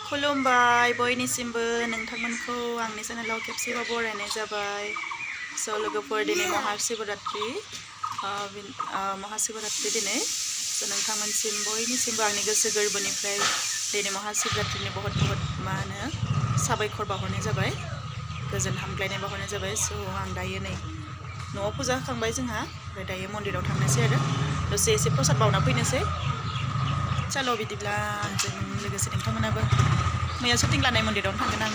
खुलुमबाय बयनिसिमबो नोंथांमोनखौ आंनि चेनेलाव खेबसेबाव बरायनाय जाबाय स' लोगोफोर दिनै महाशिवरात्रि दिनै स' नोंथांमोनसिम बयनिसिमबो आंनि गोसो गोरबोनिफ्राय दिनै महाशिवरात्रिनि बहुत मा होनो साबायखर बावहरनाय जाबाय गोजोन हामग्लायनाय बावहरनाय जाबाय स' आं दायो नै न'आव फुजा होखांबाय जोंहा ओमफ्राय दायो मन्दिराव थांनोसै आरो दसे एसे प्रसाद बावना फैनोसै चलो बिदिब्ला आंजों लोगोसे नोंथांमोनाबो मैया शुटिं लानाय मन्दिरावनो थांगोन आं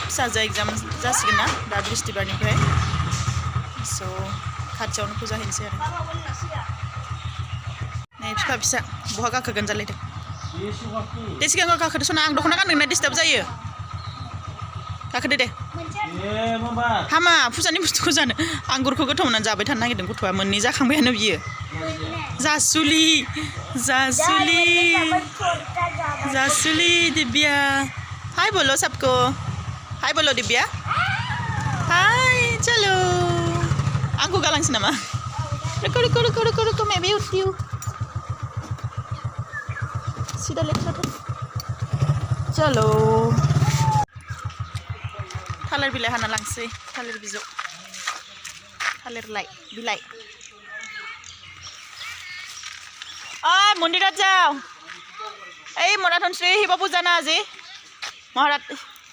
फिसाजो एग्जाम जासिगोन ना दा बृहस्पतिबारनिफ्राय स' खाथियावनो फुजा हैनोसै आरो नै फिफा फिसा बहा गाखोगोन जालायदों दे सिगाङाव गाखोदो सना आं दख'ना गाननो डिस्टार्ब जायो गाखोदो दे हामा फुजानि बुस्थुखौ जानो आंगुरखौ गोथाव मोननानै जाबाय थानो नागिरदों गथ'आ मोननै जाखांबायानो बियो जासुली दिव्या हाय बोलो सबको हाय बोलो दिव्या हाय चलो आंखौ गालांसै नामा रुको रुको रुको रुको रुको मैं भी उठती हूँ सीधा लेफ्ट चलो थालिर बिलाइ हाना लांसै थालिर बिजौ थालिर बिलाइ मंदिरात जाओ এই মৰাথন শ্ৰী শিৱ পূজা না আজি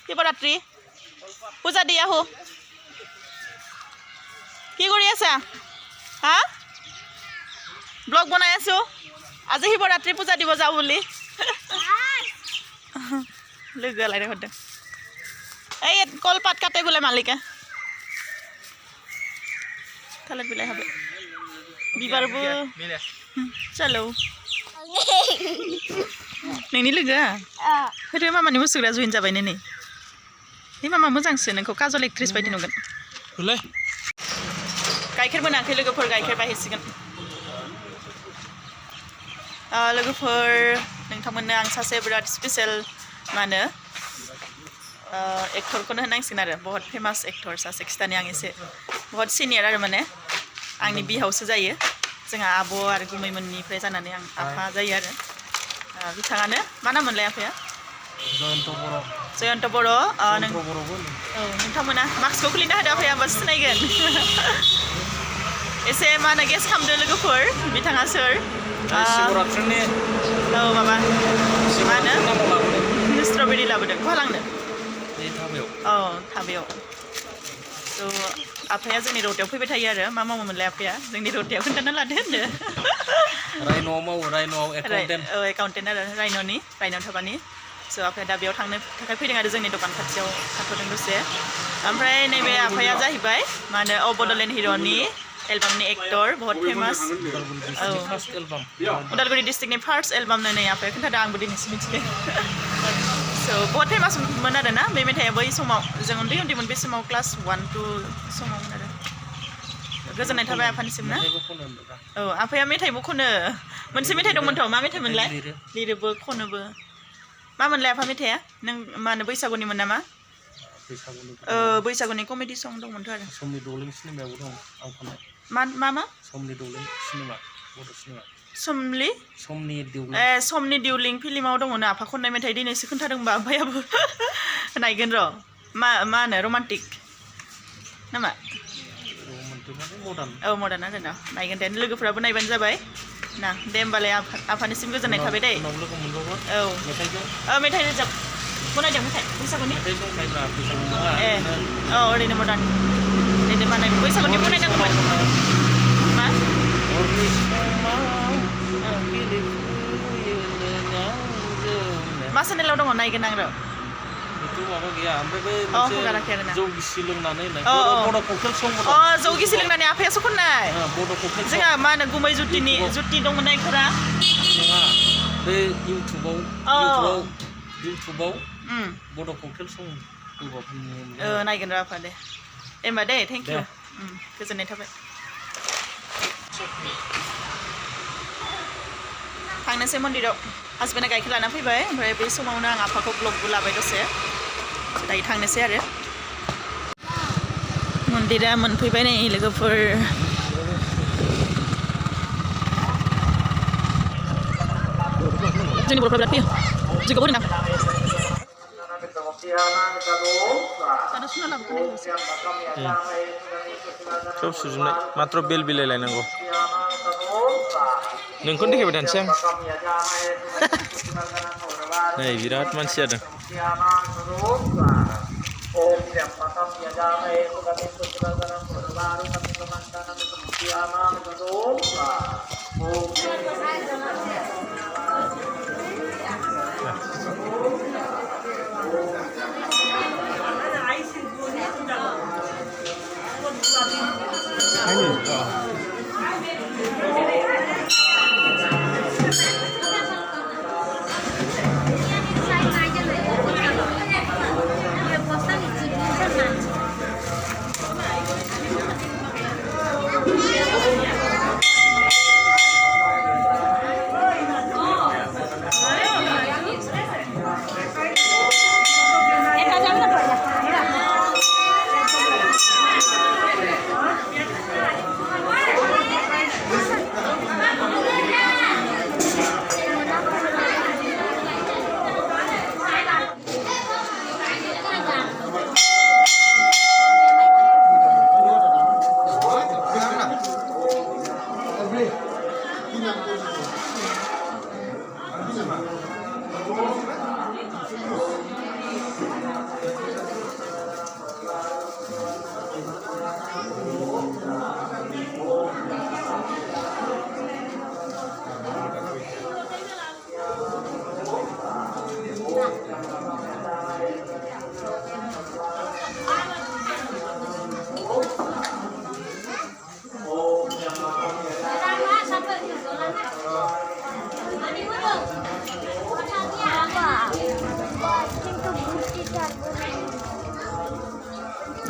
শিৱৰাত্ৰি পূজা দি আহো কি কৰি আছা হা ব্লগ বনাই আছো আজি শিৱৰাত্ৰি পূজা দিব যাওঁ বুলি লোকগালাই হৰদों এই কলপাত কাটে বোলে মালিকে थालिर बिलाइ हाबे बिबारबो चलो नोंनि लोगोआ होदो मामानि मुसुग्रा जइन जाबाय नै है मामा मोजांसो नोंखौ काजल एक्ट्रेस बायदि नुगोन गाइखेर मोनाखै लोगोफोर गाइखेर बायहैसिगोन लोगोफोर नोंथांमोननो आं सासे बिराद स्पेशल मा होनो एक्टरखौनो होनांसिगोन आरो बहुत फेमास एक्टर सासे खिथानि आं एसे बहुत सिनियर आरो माने आंनि बिहावसो जायो जोंहा आब' आरो गुमैमोननिफ्राय जानानै आं आफा जायो आरो बिथाङानो मा नाम मोनलाय आफाया जयन्त बर' नोंथांमोना मास्कखौ खुलिना होदो आफाया होमबा सिनायगोन एसे मा होनो गेस खालामदो लोगोफोर बिथाङा सोर शिवरात्रिनि माबा मा होनो स्ट्रबेरि लाबोदों बहा लांनो थाबायाव स' आफाया जोंनि रौतायाव फैबाय थायो आरो मा मावोमोनलाय आफाया जोंनि रौतायाव खोन्थाना लादो होनदो रायन'आव मावो रायन'आव एकाउन्टेन्ट आरो रायन'आव थाबानि स' आफाया दा बेयाव थांनो थाखाय फैदों आरो जोंनि दखान खाथियाव थाथ'दों दसे ओमफ्राय नैबे आफाया जाहैबाय मा होनो बड'लेण्ड हिर'नि एलबामनि एक्टर बहुत फेमास उदालगुरि डिस्ट्रिक्टनि फार्स्ट एलबाम नै आफाया खोन्थादों आंबो दिनैसो मिथिदों स' बहुत फेमासमोन आरो ना बे मेथाइआ बै समाव जों उन्दै उन्दैमोन बे समाव क्लास 1-2 समावमोन आरो गोजोननाय थाबाय आफानिसिम ना आफाया मेथाइबो खनो मोनसे मेथाइ दंमोनथ' मा मेथाइ मोनलाय लिरोबो खनोबो मा मोनलाय आफा मेथाइआ नों मा होनो बैसागुनिमोन नामा बैसागुनि कमेडि सं दंमोनथ' आरो समनि दौलें सिनेमायावबो दं आं खननाय मा समनि दौलें सिनेमा बड' सिनेमा समनि दिउलिं फिल्माव दङ ना आफा खननाय मेथाइ दिनैसो खोन्थादोंबा आफायाबो नायगोन र' मा होनो रमान्टिक नामा मदार्न आरो ना नायगोन दे लोगोफोराबो नायबानो जाबाय ना दे होमबालाय आफानिसिम गोजोननाय थाबाय दे मेथाइ रोजाब बनायदों मेथाइ बैसागुनि ओरैनो मदार्न ओरैनो बानाय बैसागुनि बनायनांगौमोन मा मा चेनेलाव दङ नायगोन आं र' जौ गिसि लोंनानै आफायासो खननाय जोंहा मा होनो गुमै जुति दंमोन ना एक्टरा इउटुबाव बड' ककटेल सं नायगोन र' आफा दे होमबा दे थेंक इउ गोजोननाय थाबाय थांनोसै मन्दिराव हासबेन्डआ गाइखेर लाना फैबाय ओमफ्राय बे समावनो आं आफाखौ ब्लगबो लाबाय दसे दायो थांनोसै आरो मन्दिरा मोनफैबाय नै लोगोफोर जोंनि बर'फ्रा बिराद फैयो Juga boleh nak. Sana sudah lah bukan itu. सब सुजुनाय मात्र बेल बिलायलायनांगौ नोंखौनो देखायबाय थानोसै आं नै बिराद मानसि जादों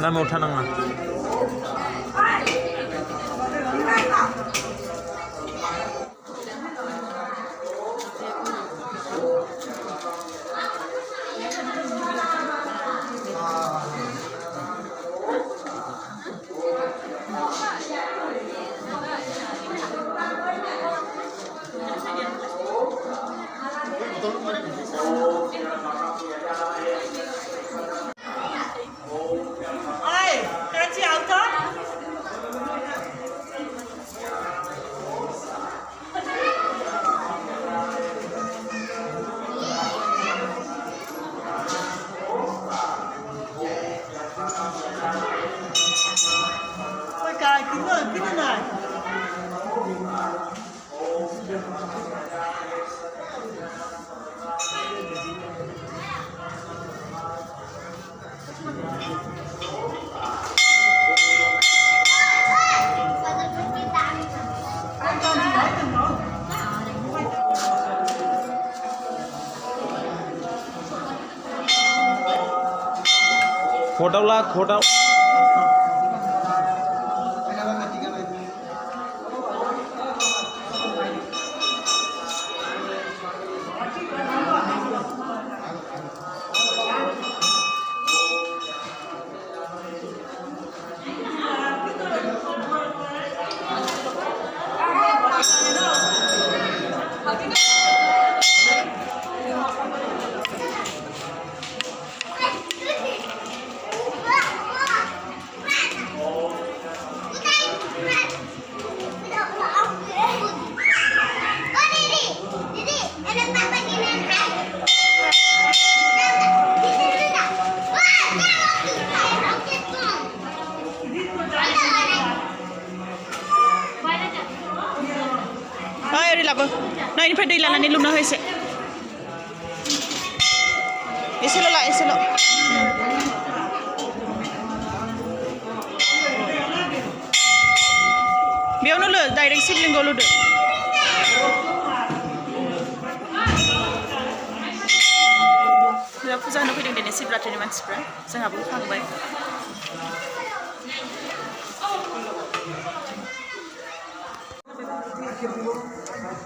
नामाव थानाङा खोटावला खोटाव Nah, ini pada ilanan ni lumna hoise. Eselo lah, eselo. Biar nulu direct sibling golu deh. Sudah puja nuki dengan Shivratri ni mancis pernah. Saya ngabu fangbai.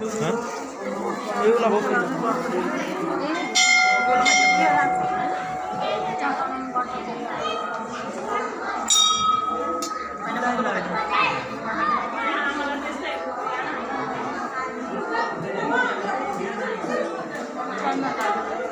Hah? Ayo lah bawa. Mana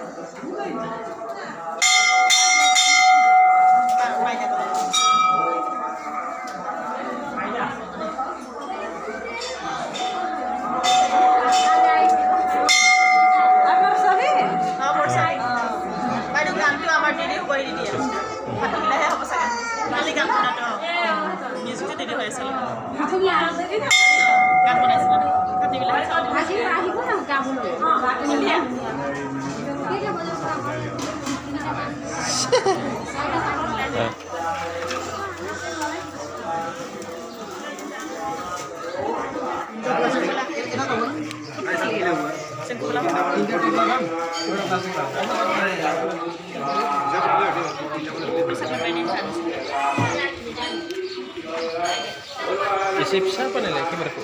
एसे फिसा बानायलाय केमेराखौ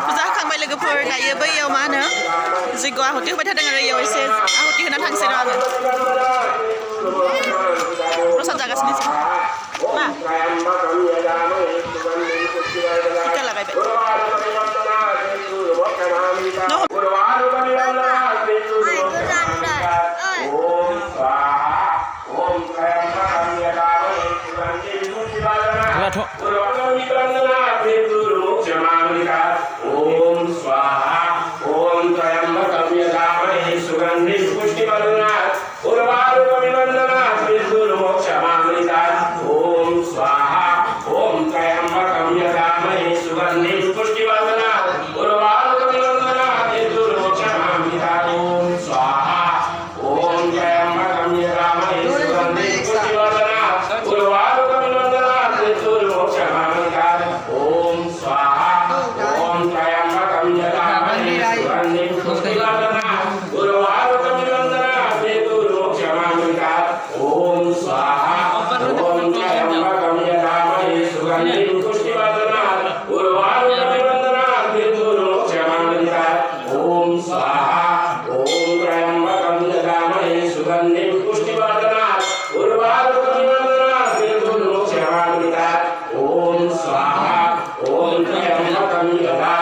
फुजा होखांबाय लोगोफोर दायो बैयाव मा होनो जैग' आहुति होबाय थादों आरो इयाव एसे आहुति होना थांसै र' आङो प्रसाद जागासिनो मा टिका लागायबाय Om